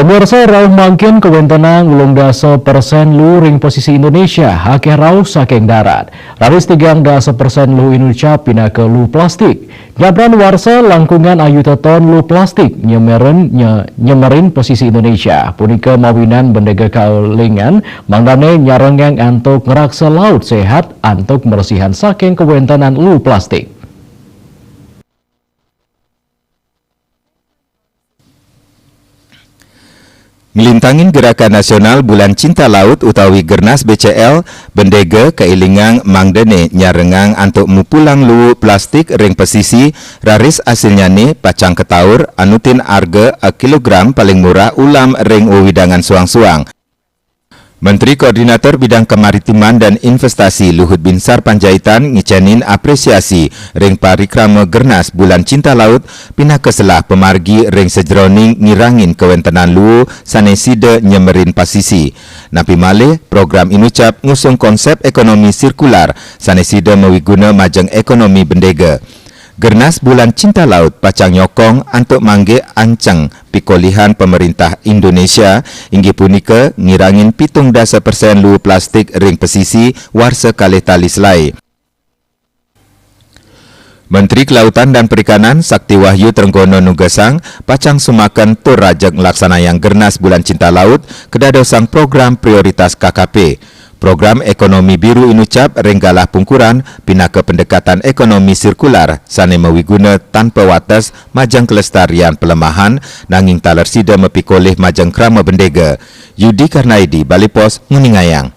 Pemirsa rauh mangkin kewentenang ulung dasa persen lu ring posisi Indonesia hakeh rauh saking darat. Raris 3% lu Indonesia pindah ke lu plastik. Nyabran warsa langkungan ayu teton lu plastik nyemerin posisi Indonesia. Punika mawinan bendega kaulingan mangdane nyarengang antuk ngeraksa laut sehat antuk mersihan saking kewentenan lu plastik. Ngelintangin Gerakan Nasional Bulan Cinta Laut utawi Gernas BCL, bendega keilingang mangdene nyarengang antuk mupulang lu plastik ring pesisi raris asilnya nih pacang ketaur anutin harga a kilogram paling murah ulam ring widangan suang-suang. Menteri Koordinator Bidang Kemaritiman dan Investasi Luhut Binsar Panjaitan ngicanin apresiasi ring parikrama Gernas Bulan Cinta Laut pindah keselah pemargi ring sejroning ngirangin kewentenan lu saneside nyemerin pasisi. Napi malih program inucap ngusung konsep ekonomi sirkular saneside mewiguna majeng ekonomi bendega. Gernas Bulan Cinta Laut pacang nyokong antuk mangge ancang pikolihan pemerintah Indonesia inggih punika ngirangin 17% lu plastik ring pesisi warsa kalih tali selai. Menteri Kelautan dan Perikanan Sakti Wahyu Trenggono Nugasang pacang sumaken tur rajak ngelaksanayang Gernas Bulan Cinta Laut kedadosang program prioritas KKP. Program Ekonomi Biru inucap renggalah pungkuran pindah ke pendekatan ekonomi sirkular sane mewiguna tanpa watas majang kelestarian pelemahan nanging talersida mepikolih majang krama bendega. Yudi Karnaidi, Bali Pos, Nguningayang.